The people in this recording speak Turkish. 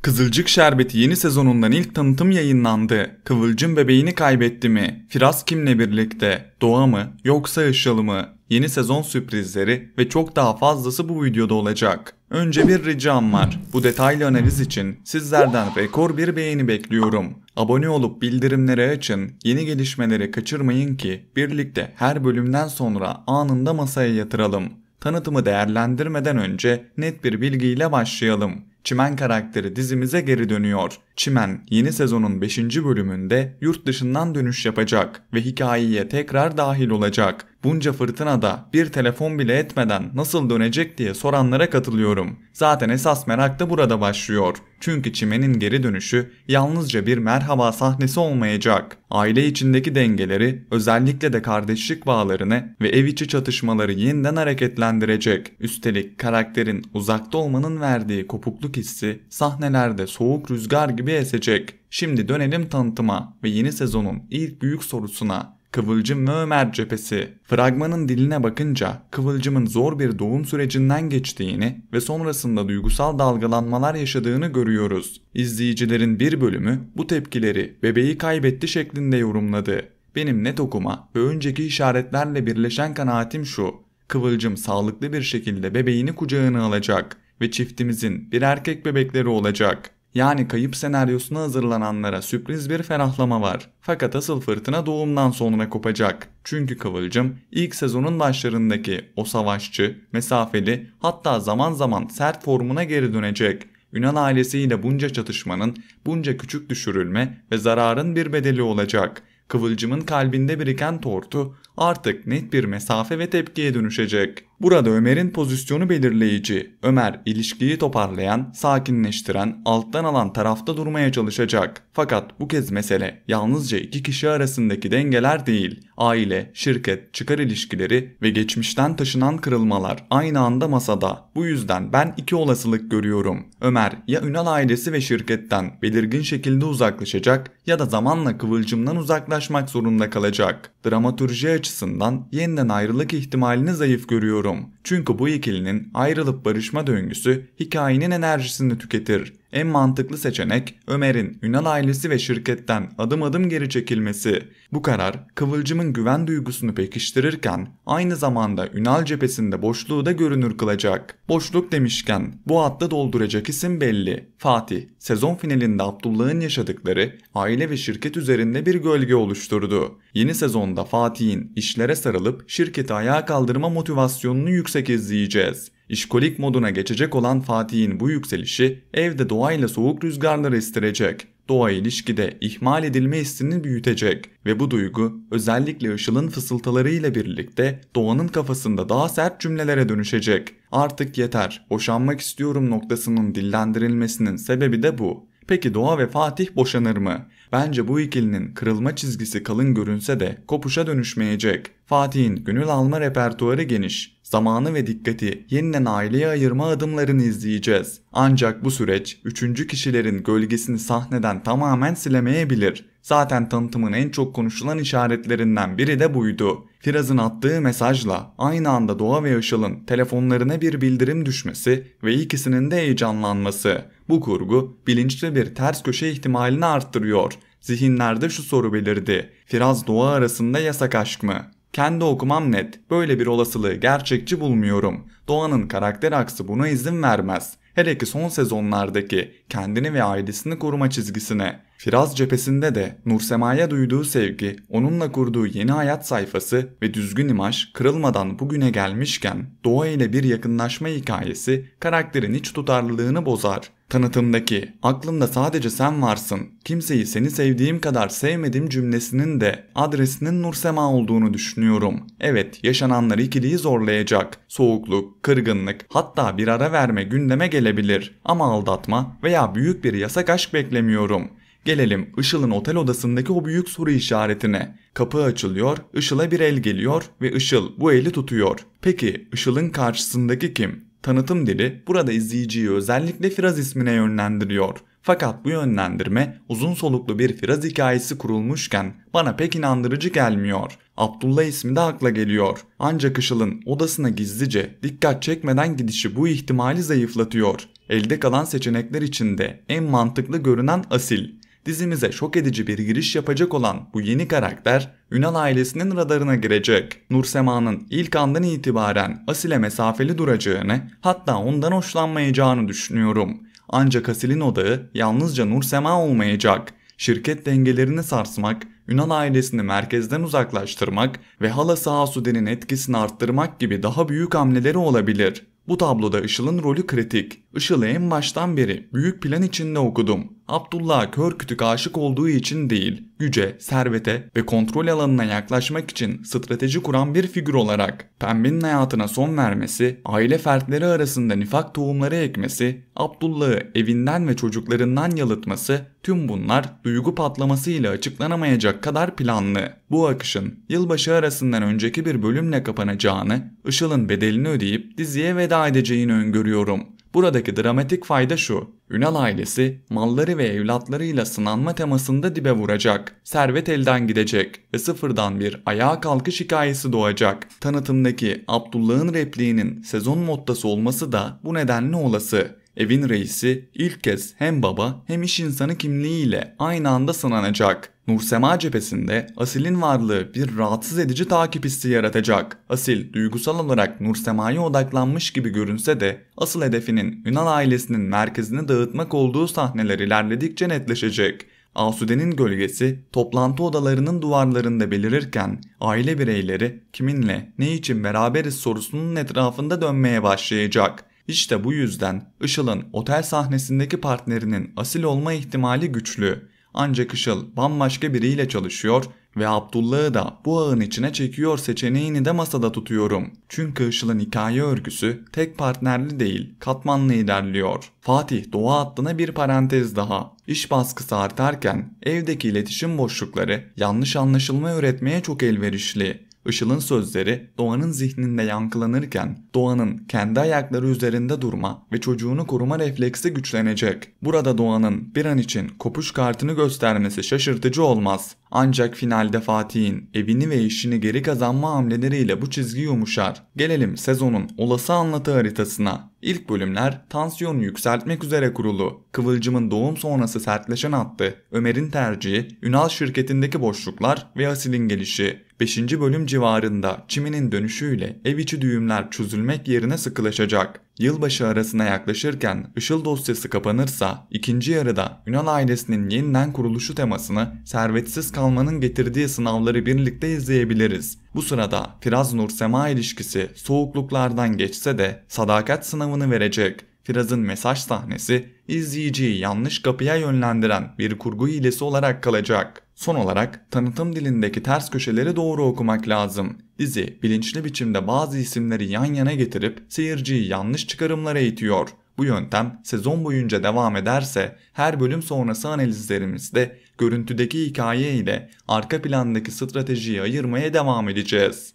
Kızılcık Şerbeti yeni sezonundan ilk tanıtım yayınlandı. Kıvılcım bebeğini kaybetti mi? Firaz kimle birlikte? Doğa mı yoksa Işıl mı? Yeni sezon sürprizleri ve çok daha fazlası bu videoda olacak. Önce bir ricam var. Bu detaylı analiz için sizlerden rekor bir beğeni bekliyorum. Abone olup bildirimleri açın, yeni gelişmeleri kaçırmayın ki birlikte her bölümden sonra anında masaya yatıralım. Tanıtımı değerlendirmeden önce net bir bilgiyle başlayalım. Çimen karakteri dizimize geri dönüyor. Çimen yeni sezonun 5. bölümünde yurt dışından dönüş yapacak ve hikayeye tekrar dahil olacak. Bunca fırtınada bir telefon bile etmeden nasıl dönecek diye soranlara katılıyorum. Zaten esas merak da burada başlıyor. Çünkü Çimen'in geri dönüşü yalnızca bir merhaba sahnesi olmayacak. Aile içindeki dengeleri, özellikle de kardeşlik bağlarını ve ev içi çatışmaları yeniden hareketlendirecek. Üstelik karakterin uzakta olmanın verdiği kopukluk hissi sahnelerde soğuk rüzgar gibi esecek. Şimdi dönelim tanıtıma ve yeni sezonun ilk büyük sorusuna. Kıvılcım ve Ömer cephesi. Fragmanın diline bakınca Kıvılcım'ın zor bir doğum sürecinden geçtiğini ve sonrasında duygusal dalgalanmalar yaşadığını görüyoruz. İzleyicilerin bir bölümü bu tepkileri bebeği kaybetti şeklinde yorumladı. Benim net okuma ve önceki işaretlerle birleşen kanaatim şu: Kıvılcım sağlıklı bir şekilde bebeğini kucağına alacak ve çiftimizin bir erkek bebekleri olacak. Yani kayıp senaryosuna hazırlananlara sürpriz bir ferahlama var. Fakat asıl fırtına doğumdan sonra kopacak. Çünkü Kıvılcım ilk sezonun başlarındaki o savaşçı, mesafeli, hatta zaman zaman sert formuna geri dönecek. Ünal ailesiyle bunca çatışmanın, bunca küçük düşürülme ve zararın bir bedeli olacak. Kıvılcım'ın kalbinde biriken tortu artık net bir mesafe ve tepkiye dönüşecek. Burada Ömer'in pozisyonu belirleyici. Ömer ilişkiyi toparlayan, sakinleştiren, alttan alan tarafta durmaya çalışacak. Fakat bu kez mesele yalnızca iki kişi arasındaki dengeler değil. Aile, şirket, çıkar ilişkileri ve geçmişten taşınan kırılmalar aynı anda masada. Bu yüzden ben iki olasılık görüyorum. Ömer ya Ünal ailesi ve şirketten belirgin şekilde uzaklaşacak ya da zamanla Kıvılcım'dan uzaklaşmak zorunda kalacak. Dramatürji açısından yeniden ayrılık ihtimalini zayıf görüyorum. Çünkü bu ikilinin ayrılıp barışma döngüsü hikayenin enerjisini tüketir. En mantıklı seçenek Ömer'in Ünal ailesi ve şirketten adım adım geri çekilmesi. Bu karar Kıvılcım'ın güven duygusunu pekiştirirken aynı zamanda Ünal cephesinde boşluğu da görünür kılacak. Boşluk demişken bu hattı dolduracak isim belli. Fatih, sezon finalinde Abdullah'ın yaşadıkları aile ve şirket üzerinde bir gölge oluşturdu. Yeni sezonda Fatih'in işlere sarılıp şirketi ayağa kaldırma motivasyonunu yüksek izleyeceğiz. İşkolik moduna geçecek olan Fatih'in bu yükselişi evde doğayla soğuk rüzgarları estirecek. Doğa ilişkide ihmal edilme hissini büyütecek ve bu duygu özellikle Işıl'ın fısıltılarıyla birlikte Doğan'ın kafasında daha sert cümlelere dönüşecek. Artık yeter, boşanmak istiyorum noktasının dillendirilmesinin sebebi de bu. Peki Doğa ve Fatih boşanır mı? Bence bu ikilinin kırılma çizgisi kalın görünse de kopuşa dönüşmeyecek. Fatih'in gönül alma repertuarı geniş. Zamanı ve dikkati yeniden aileye ayırma adımlarını izleyeceğiz. Ancak bu süreç üçüncü kişilerin gölgesini sahneden tamamen silemeyebilir. Zaten tanıtımın en çok konuşulan işaretlerinden biri de buydu. Firaz'ın attığı mesajla aynı anda Doğa ve Işıl'ın telefonlarına bir bildirim düşmesi ve ikisinin de heyecanlanması. Bu kurgu bilinçli bir ters köşe ihtimalini arttırıyor. Zihinlerde şu soru belirdi: Firaz Doğa arasında yasak aşk mı? Kendi okumam net. Böyle bir olasılığı gerçekçi bulmuyorum. Doğan'ın karakter aksı buna izin vermez. Hele ki son sezonlardaki kendini ve ailesini koruma çizgisine. Firaz cephesinde de Nursema'ya duyduğu sevgi, onunla kurduğu yeni hayat sayfası ve düzgün imaj kırılmadan bugüne gelmişken Doğa ile bir yakınlaşma hikayesi karakterin iç tutarlılığını bozar. Tanıtımdaki "aklımda sadece sen varsın, kimseyi seni sevdiğim kadar sevmedim" cümlesinin de adresinin Nursema olduğunu düşünüyorum. Evet, yaşananlar ikiliyi zorlayacak. Soğukluk, kırgınlık, hatta bir ara verme gündeme gelebilir. Ama aldatma veya büyük bir yasak aşk beklemiyorum. Gelelim Işıl'ın otel odasındaki o büyük soru işaretine. Kapı açılıyor, Işıl'a bir el geliyor ve Işıl bu eli tutuyor. Peki Işıl'ın karşısındaki kim? Tanıtım dili burada izleyiciyi özellikle Firaz ismine yönlendiriyor. Fakat bu yönlendirme uzun soluklu bir Firaz hikayesi kurulmuşken bana pek inandırıcı gelmiyor. Abdullah ismi de akla geliyor. Ancak Işıl'ın odasına gizlice dikkat çekmeden gidişi bu ihtimali zayıflatıyor. Elde kalan seçenekler içinde en mantıklı görünen Asil. Dizimize şok edici bir giriş yapacak olan bu yeni karakter Ünal ailesinin radarına girecek. Nursema'nın ilk andan itibaren Asil'e mesafeli duracağını, hatta ondan hoşlanmayacağını düşünüyorum. Ancak Asil'in odağı yalnızca Nursema olmayacak. Şirket dengelerini sarsmak, Ünal ailesini merkezden uzaklaştırmak ve halası Asude'nin etkisini arttırmak gibi daha büyük hamleleri olabilir. Bu tabloda Işıl'ın rolü kritik. Işıl'ı en baştan beri büyük plan içinde okudum. Abdullah'a kör kütük aşık olduğu için değil, güce, servete ve kontrol alanına yaklaşmak için strateji kuran bir figür olarak. Pembe'nin hayatına son vermesi, aile fertleri arasında nifak tohumları ekmesi, Abdullah'ı evinden ve çocuklarından yalıtması, tüm bunlar duygu patlamasıyla açıklanamayacak kadar planlı. Bu akışın yılbaşı arasından önceki bir bölümle kapanacağını, Işıl'ın bedelini ödeyip diziye veda edeceğini öngörüyorum. Buradaki dramatik fayda şu: Ünal ailesi malları ve evlatlarıyla sınanma temasında dibe vuracak. Servet elden gidecek ve sıfırdan bir ayağa kalkış hikayesi doğacak. Tanıtımdaki Abdullah'ın repliğinin sezon mottası olması da bu nedenle olası. Evin reisi ilk kez hem baba hem iş insanı kimliğiyle aynı anda sınanacak. Nursema cephesinde Asil'in varlığı bir rahatsız edici takip hissi yaratacak. Asil duygusal olarak Nursema'ya odaklanmış gibi görünse de asıl hedefinin Ünal ailesinin merkezini dağıtmak olduğu sahneler ilerledikçe netleşecek. Asude'nin gölgesi toplantı odalarının duvarlarında belirirken aile bireyleri kiminle ne için beraberiz sorusunun etrafında dönmeye başlayacak. İşte bu yüzden Işıl'ın otel sahnesindeki partnerinin Asil olma ihtimali güçlü. Ancak Işıl bambaşka biriyle çalışıyor ve Abdullah'ı da bu ağın içine çekiyor seçeneğini de masada tutuyorum. Çünkü Işıl'ın hikaye örgüsü tek partnerli değil, katmanlı ilerliyor. Fatih Doğa hattına bir parantez daha. İş baskısı artarken evdeki iletişim boşlukları yanlış anlaşılma üretmeye çok elverişli. Işıl'ın sözleri Doğan'ın zihninde yankılanırken Doğan'ın kendi ayakları üzerinde durma ve çocuğunu koruma refleksi güçlenecek. Burada Doğan'ın bir an için kopuş kartını göstermesi şaşırtıcı olmaz. Ancak finalde Fatih'in evini ve işini geri kazanma hamleleriyle bu çizgi yumuşar. Gelelim sezonun olası anlatı haritasına. İlk bölümler tansiyonu yükseltmek üzere kurulu. Kıvılcım'ın doğum sonrası sertleşen hattı, Ömer'in tercihi, Ünal şirketindeki boşluklar ve Asil'in gelişi. 5. bölüm civarında Çimen'in dönüşüyle ev içi düğümler çözülmek yerine sıkılaşacak. Yılbaşı arasına yaklaşırken Işıl dosyası kapanırsa ikinci yarıda Ünal ailesinin yeniden kuruluşu temasını servetsiz kalmanın getirdiği sınavları birlikte izleyebiliriz. Bu sırada Firaz Nursema ilişkisi soğukluklardan geçse de sadakat sınavını verecek. Firaz'ın mesaj sahnesi izleyiciyi yanlış kapıya yönlendiren bir kurgu hilesi olarak kalacak. Son olarak tanıtım dilindeki ters köşeleri doğru okumak lazım. Dizi bilinçli biçimde bazı isimleri yan yana getirip seyirciyi yanlış çıkarımlara itiyor. Bu yöntem sezon boyunca devam ederse her bölüm sonrası analizlerimizde görüntüdeki hikaye ile arka plandaki stratejiyi ayırmaya devam edeceğiz.